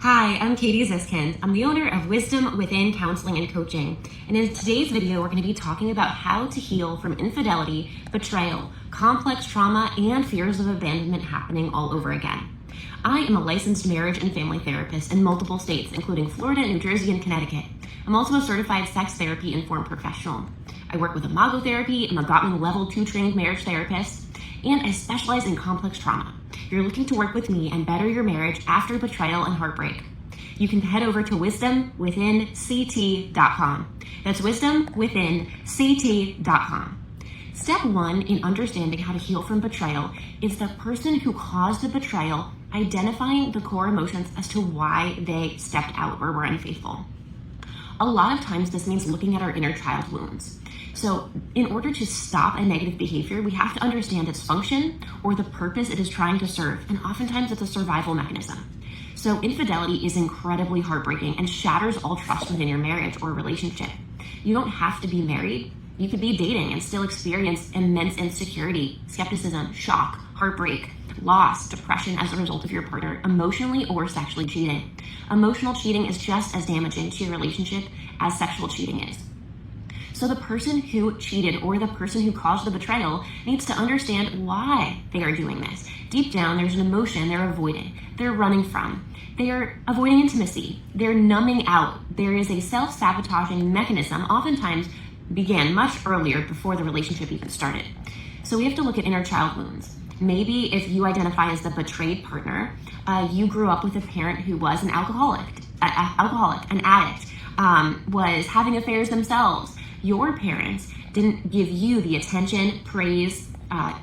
Hi, I'm Katie Ziskind. I'm the owner of Wisdom Within Counseling and Coaching. And in today's video, we're going to be talking about how to heal from infidelity, betrayal, complex trauma, and fears of abandonment happening all over again. I am a licensed marriage and family therapist in multiple states, including Florida, New Jersey, and Connecticut. I'm also a certified sex therapy informed professional. I work with Imago Therapy. I'm a Gottman Level 2 trained marriage therapist, and I specialize in complex trauma. If you're looking to work with me and better your marriage after betrayal and heartbreak, you can head over to wisdomwithinct.com. That's wisdomwithinct.com. Step 1 in understanding how to heal from betrayal is the person who caused the betrayal identifying the core emotions as to why they stepped out or were unfaithful. A lot of times this means looking at our inner child wounds. So in order to stop a negative behavior, we have to understand its function or the purpose it is trying to serve, and oftentimes it's a survival mechanism. So infidelity is incredibly heartbreaking and shatters all trust within your marriage or relationship. You don't have to be married. You could be dating and still experience immense insecurity, skepticism, shock, heartbreak, loss, depression as a result of your partner emotionally or sexually cheating. Emotional cheating is just as damaging to your relationship as sexual cheating is. So the person who cheated or the person who caused the betrayal needs to understand why they are doing this. Deep down, there's an emotion they're avoiding, they're running from. They're avoiding intimacy, they're numbing out. There is a self-sabotaging mechanism, oftentimes began much earlier before the relationship even started. So we have to look at inner child wounds. Maybe if you identify as the betrayed partner, you grew up with a parent who was an alcoholic, an addict, was having affairs themselves. Your parents didn't give you the attention, praise,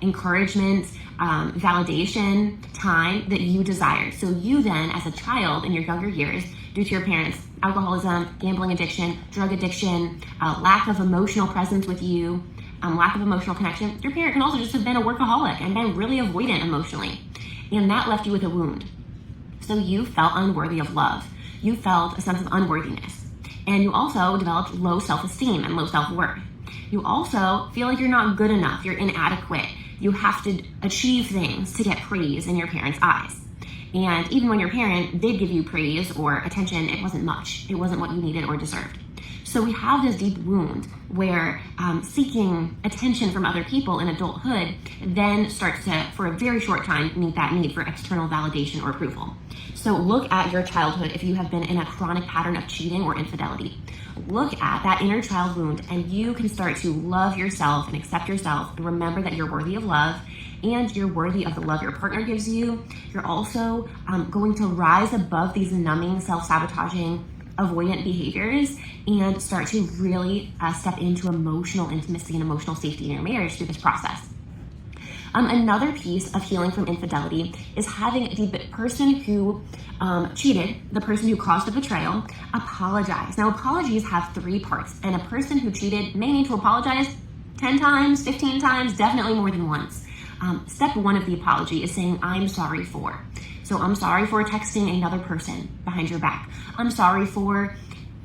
encouragement, validation, time that you desired. So you then, as a child in your younger years, due to your parents' alcoholism, gambling addiction, drug addiction, lack of emotional presence with you, lack of emotional connection, your parent can also just have been a workaholic and been really avoidant emotionally. And that left you with a wound. So you felt unworthy of love. You felt a sense of unworthiness. And you also developed low self-esteem and low self-worth. You also feel like you're not good enough, you're inadequate. You have to achieve things to get praise in your parents' eyes. And even when your parent did give you praise or attention, it wasn't much. It wasn't what you needed or deserved. So we have this deep wound where seeking attention from other people in adulthood then starts to, for a very short time, meet that need for external validation or approval. So look at your childhood if you have been in a chronic pattern of cheating or infidelity. Look at that inner child wound and you can start to love yourself and accept yourself and remember that you're worthy of love and you're worthy of the love your partner gives you. You're also going to rise above these numbing, self-sabotaging, avoidant behaviors and start to really step into emotional intimacy and emotional safety in your marriage through this process. Another piece of healing from infidelity is having the person who cheated, the person who caused the betrayal, apologize. Now, apologies have 3 parts, and a person who cheated may need to apologize 10 times, 15 times, definitely more than once. Step 1 of the apology is saying, I'm sorry for. So I'm sorry for texting another person behind your back. I'm sorry for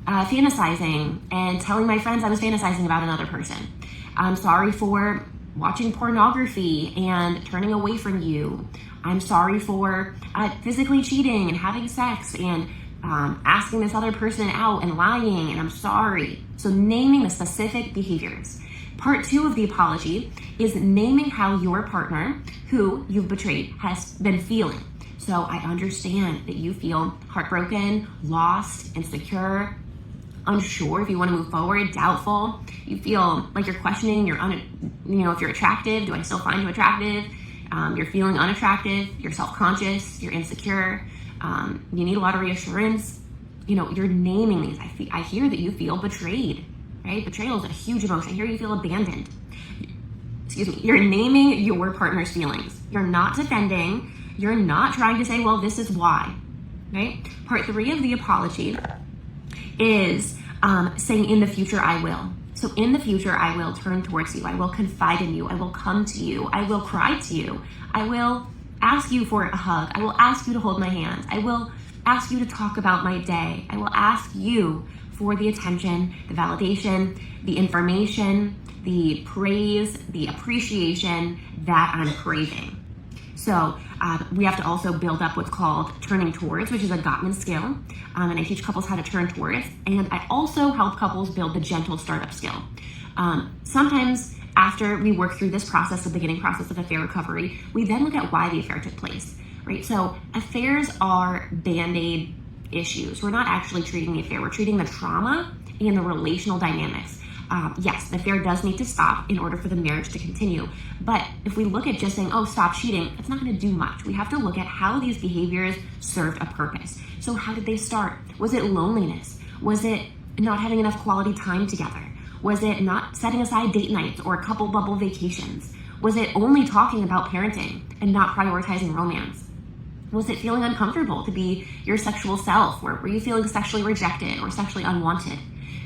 fantasizing and telling my friends I was fantasizing about another person. I'm sorry for watching pornography and turning away from you. I'm sorry for physically cheating and having sex and asking this other person out and lying, and I'm sorry. So naming the specific behaviors. Part 2 of the apology is naming how your partner, who you've betrayed, has been feeling. So I understand that you feel heartbroken, lost, insecure, unsure if you want to move forward, doubtful. You feel like you're questioning if you're attractive. Do I still find you attractive? You're feeling unattractive. You're self-conscious. You're insecure. You need a lot of reassurance. You're naming these. I hear that you feel betrayed, right? Betrayal is a huge emotion. I hear you feel abandoned. You're naming your partner's feelings. You're not defending. You're not trying to say, well, this is why, right? Part 3 of the apology is saying, in the future, I will. So in the future, I will turn towards you. I will confide in you. I will come to you. I will cry to you. I will ask you for a hug. I will ask you to hold my hand. I will ask you to talk about my day. I will ask you for the attention, the validation, the information, the praise, the appreciation that I'm craving. So we have to also build up what's called turning towards, which is a Gottman scale. And I teach couples how to turn towards. And I also help couples build the gentle startup skill. Sometimes after we work through this process, the beginning process of affair recovery, we then look at why the affair took place, right? So affairs are Band-Aid issues. We're not actually treating the affair. We're treating the trauma and the relational dynamics. Yes, the affair does need to stop in order for the marriage to continue. But if we look at just saying, oh, stop cheating, it's not going to do much. We have to look at how these behaviors served a purpose. So how did they start? Was it loneliness? Was it not having enough quality time together? Was it not setting aside date nights or couple bubble vacations? Was it only talking about parenting and not prioritizing romance? Was it feeling uncomfortable to be your sexual self? Or were you feeling sexually rejected or sexually unwanted?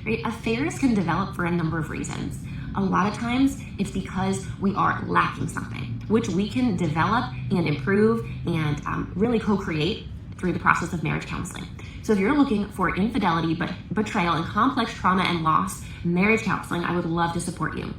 Right? Affairs can develop for a number of reasons. A lot of times it's because we are lacking something, which we can develop and improve and really co-create through the process of marriage counseling. So if you're looking for infidelity, betrayal, and complex trauma and loss marriage counseling, I would love to support you.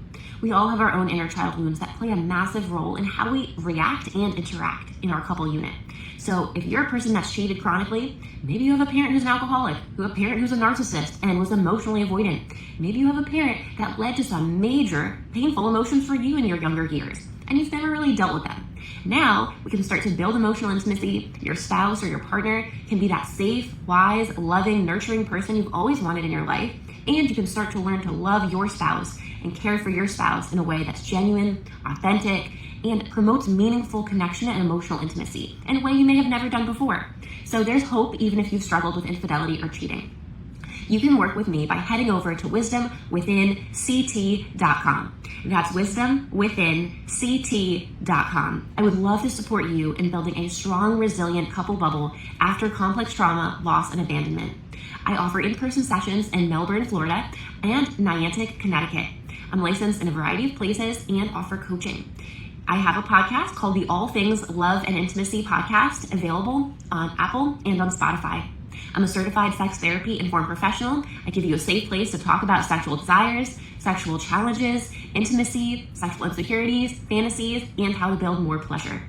We all have our own inner child wounds that play a massive role in how we react and interact in our couple unit. So if you're a person that's cheated chronically, maybe you have a parent who's an alcoholic, a parent who's a narcissist and was emotionally avoidant. Maybe you have a parent that led to some major painful emotions for you in your younger years, and you've never really dealt with them. Now we can start to build emotional intimacy. Your spouse or your partner can be that safe, wise, loving, nurturing person you've always wanted in your life, and you can start to learn to love your spouse and care for your spouse in a way that's genuine, authentic, and promotes meaningful connection and emotional intimacy in a way you may have never done before. So there's hope even if you've struggled with infidelity or cheating. You can work with me by heading over to wisdomwithinct.com. That's wisdomwithinct.com. I would love to support you in building a strong, resilient couple bubble after complex trauma, loss, and abandonment. I offer in-person sessions in Melbourne, Florida, and Niantic, Connecticut. I'm licensed in a variety of places and offer coaching. I have a podcast called the All Things Love and Intimacy podcast, available on Apple and on Spotify. I'm a certified sex therapy informed professional. I give you a safe place to talk about sexual desires, sexual challenges, intimacy, sexual insecurities, fantasies, and how to build more pleasure.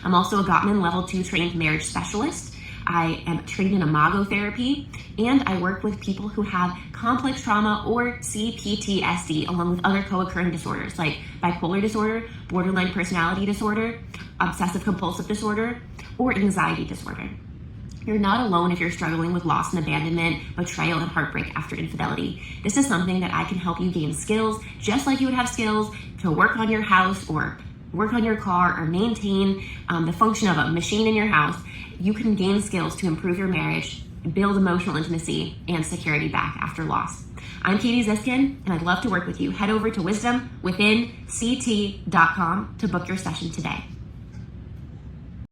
I'm also a Gottman Level 2 trained marriage specialist. I am trained in imago therapy, and I work with people who have complex trauma or CPTSD, along with other co-occurring disorders like bipolar disorder, borderline personality disorder, obsessive compulsive disorder, or anxiety disorder. You're not alone if you're struggling with loss and abandonment, betrayal, and heartbreak after infidelity. This is something that I can help you gain skills, just like you would have skills to work on your house or work on your car or maintain the function of a machine in your house. You can gain skills to improve your marriage, build emotional intimacy, and security back after loss. I'm Katie Ziskin, and I'd love to work with you. Head over to wisdomwithinct.com to book your session today.